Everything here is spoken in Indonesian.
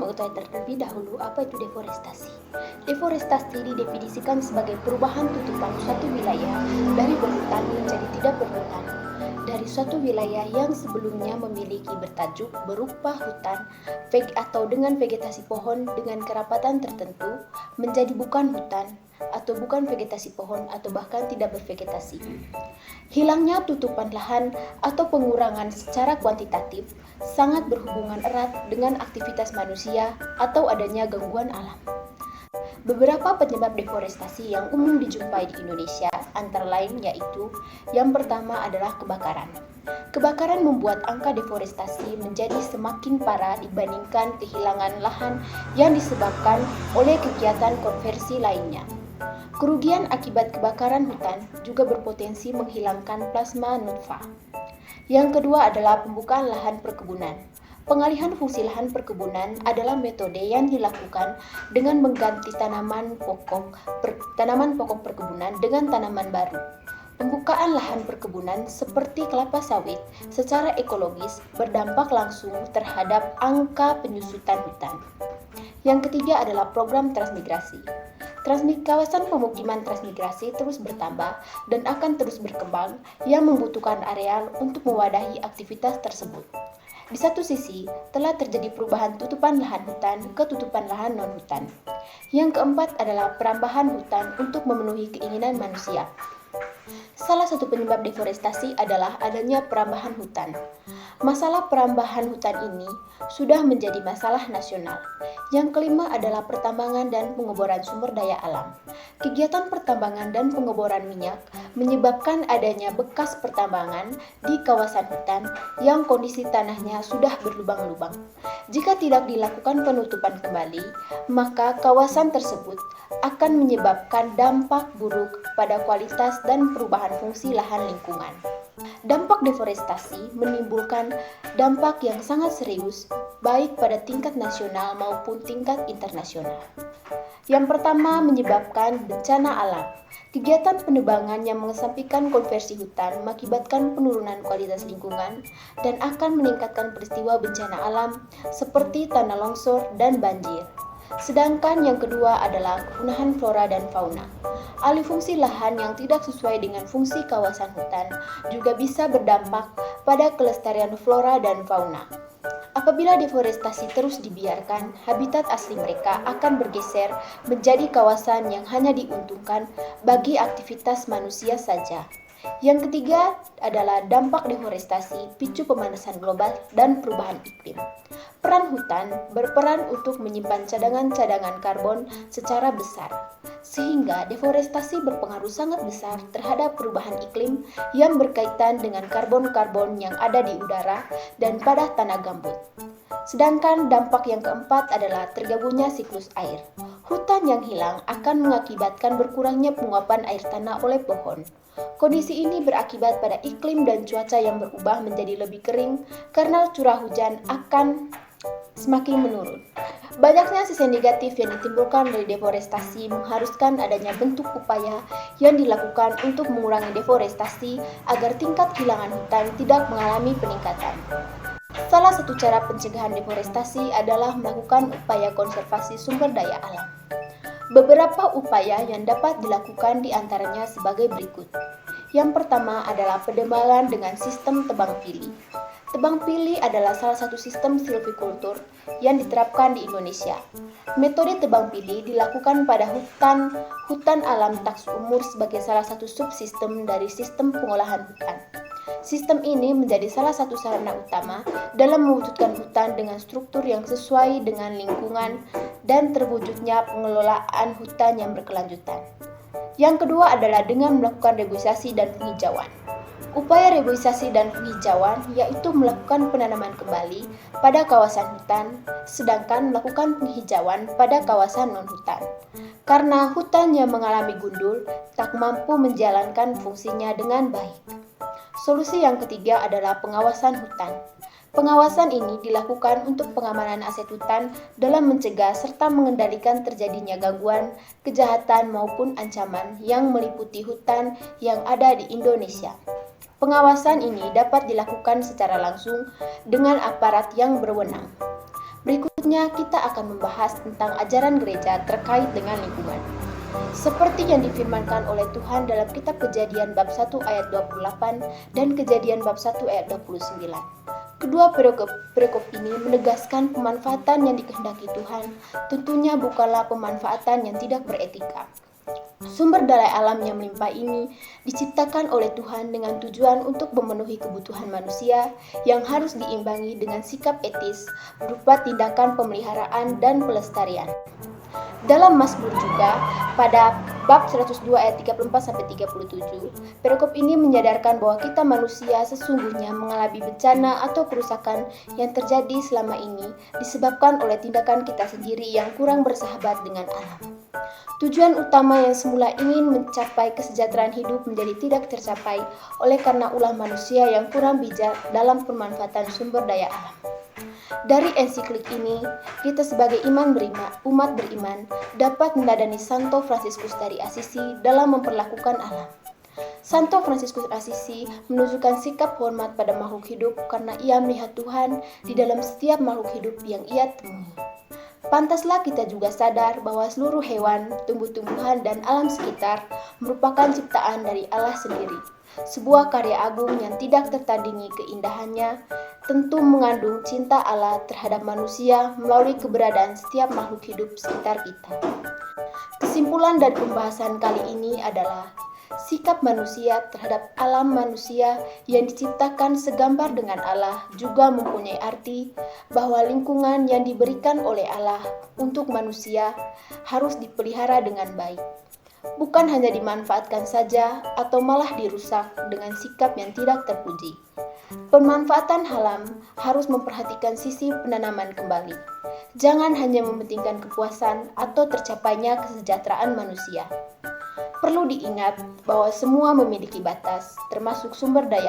mengetahui terlebih dahulu apa itu deforestasi. Deforestasi didefinisikan sebagai perubahan tutupan suatu wilayah dari berhutan menjadi tidak berhutan. Dari suatu wilayah yang sebelumnya memiliki bertajuk berupa hutan atau dengan vegetasi pohon dengan kerapatan tertentu menjadi bukan hutan atau bukan vegetasi pohon atau bahkan tidak bervegetasi. Hilangnya tutupan lahan atau pengurangan secara kuantitatif sangat berhubungan erat dengan aktivitas manusia atau adanya gangguan alam. Beberapa penyebab deforestasi yang umum dijumpai di Indonesia antara lain yaitu yang pertama adalah kebakaran. Kebakaran membuat angka deforestasi menjadi semakin parah dibandingkan kehilangan lahan yang disebabkan oleh kegiatan konversi lainnya. Kerugian akibat kebakaran hutan juga berpotensi menghilangkan plasma nutfah. Yang kedua adalah pembukaan lahan perkebunan. Pengalihan fungsi lahan perkebunan adalah metode yang dilakukan dengan mengganti tanaman pokok perkebunan dengan tanaman baru. Pembukaan lahan perkebunan seperti kelapa sawit secara ekologis berdampak langsung terhadap angka penyusutan hutan. Yang ketiga adalah program transmigrasi. Kawasan pemukiman transmigrasi terus bertambah dan akan terus berkembang yang membutuhkan areal untuk mewadahi aktivitas tersebut. Di satu sisi, telah terjadi perubahan tutupan lahan hutan ke tutupan lahan non-hutan. Yang keempat adalah perambahan hutan untuk memenuhi keinginan manusia. Salah satu penyebab deforestasi adalah adanya perambahan hutan. Masalah perambahan hutan ini sudah menjadi masalah nasional. Yang kelima adalah pertambangan dan pengeboran sumber daya alam. Kegiatan pertambangan dan pengeboran minyak menyebabkan adanya bekas pertambangan di kawasan hutan yang kondisi tanahnya sudah berlubang-lubang. Jika tidak dilakukan penutupan kembali, maka kawasan tersebut akan menyebabkan dampak buruk pada kualitas dan perubahan fungsi lahan lingkungan. Dampak deforestasi menimbulkan dampak yang sangat serius baik pada tingkat nasional maupun tingkat internasional. Yang pertama menyebabkan bencana alam. Kegiatan penebangan yang mengesampingkan konversi hutan mengakibatkan penurunan kualitas lingkungan dan akan meningkatkan peristiwa bencana alam seperti tanah longsor dan banjir. Sedangkan yang kedua adalah kepunahan flora dan fauna. Alih fungsi lahan yang tidak sesuai dengan fungsi kawasan hutan juga bisa berdampak pada kelestarian flora dan fauna. Apabila deforestasi terus dibiarkan, habitat asli mereka akan bergeser menjadi kawasan yang hanya diuntungkan bagi aktivitas manusia saja. Yang ketiga adalah dampak deforestasi, picu pemanasan global dan perubahan iklim. Peran hutan berperan untuk menyimpan cadangan-cadangan karbon secara besar, sehingga deforestasi berpengaruh sangat besar terhadap perubahan iklim yang berkaitan dengan karbon-karbon yang ada di udara dan pada tanah gambut. Sedangkan dampak yang keempat adalah tergabungnya siklus air. Hutan yang hilang akan mengakibatkan berkurangnya penguapan air tanah oleh pohon. Kondisi ini berakibat pada iklim dan cuaca yang berubah menjadi lebih kering karena curah hujan akan semakin menurun. Banyaknya sisi negatif yang ditimbulkan dari deforestasi mengharuskan adanya bentuk upaya yang dilakukan untuk mengurangi deforestasi agar tingkat kehilangan hutan tidak mengalami peningkatan. Salah satu cara pencegahan deforestasi adalah melakukan upaya konservasi sumber daya alam. Beberapa upaya yang dapat dilakukan diantaranya sebagai berikut. Yang pertama adalah penebangan dengan sistem tebang pilih. Tebang pilih adalah salah satu sistem silvikultur yang diterapkan di Indonesia. Metode tebang pilih dilakukan pada hutan alam taks umur sebagai salah satu subsistem dari sistem pengolahan hutan. Sistem ini menjadi salah satu sarana utama dalam mewujudkan hutan dengan struktur yang sesuai dengan lingkungan dan terwujudnya pengelolaan hutan yang berkelanjutan. Yang kedua adalah dengan melakukan reboisasi dan penghijauan. Upaya reboisasi dan penghijauan yaitu melakukan penanaman kembali pada kawasan hutan, sedangkan melakukan penghijauan pada kawasan non-hutan. Karena hutan yang mengalami gundul tak mampu menjalankan fungsinya dengan baik. Solusi yang ketiga adalah pengawasan hutan. Pengawasan ini dilakukan untuk pengamanan aset hutan dalam mencegah serta mengendalikan terjadinya gangguan, kejahatan maupun ancaman yang meliputi hutan yang ada di Indonesia. Pengawasan ini dapat dilakukan secara langsung dengan aparat yang berwenang. Berikut Selanjutnya kita akan membahas tentang ajaran gereja terkait dengan lingkungan. Seperti yang difirmankan oleh Tuhan dalam kitab Kejadian bab 1 ayat 28 dan Kejadian bab 1 ayat 29. Kedua perikop ini menegaskan pemanfaatan yang dikehendaki Tuhan, tentunya bukanlah pemanfaatan yang tidak beretika. Sumber daya alam yang melimpah ini diciptakan oleh Tuhan dengan tujuan untuk memenuhi kebutuhan manusia yang harus diimbangi dengan sikap etis berupa tindakan pemeliharaan dan pelestarian. Dalam Mazmur juga, pada bab 102 ayat 34-37, perikop ini menyadarkan bahwa kita manusia sesungguhnya mengalami bencana atau kerusakan yang terjadi selama ini disebabkan oleh tindakan kita sendiri yang kurang bersahabat dengan alam. Tujuan utama yang semula ingin mencapai kesejahteraan hidup menjadi tidak tercapai oleh karena ulah manusia yang kurang bijak dalam pemanfaatan sumber daya alam. Dari ensiklik ini, kita sebagai umat beriman dapat meneladani Santo Fransiskus dari Assisi dalam memperlakukan alam. Santo Fransiskus Assisi menunjukkan sikap hormat pada makhluk hidup karena ia melihat Tuhan di dalam setiap makhluk hidup yang ia temui. Pantaslah kita juga sadar bahwa seluruh hewan, tumbuh-tumbuhan, dan alam sekitar merupakan ciptaan dari Allah sendiri. Sebuah karya agung yang tidak tertandingi keindahannya, tentu mengandung cinta Allah terhadap manusia melalui keberadaan setiap makhluk hidup sekitar kita. Kesimpulan dari pembahasan kali ini adalah sikap manusia terhadap alam manusia yang diciptakan segambar dengan Allah juga mempunyai arti bahwa lingkungan yang diberikan oleh Allah untuk manusia harus dipelihara dengan baik. Bukan hanya dimanfaatkan saja atau malah dirusak dengan sikap yang tidak terpuji. Pemanfaatan alam harus memperhatikan sisi penanaman kembali. Jangan hanya mementingkan kepuasan atau tercapainya kesejahteraan manusia. Perlu diingat bahwa semua memiliki batas, termasuk sumber daya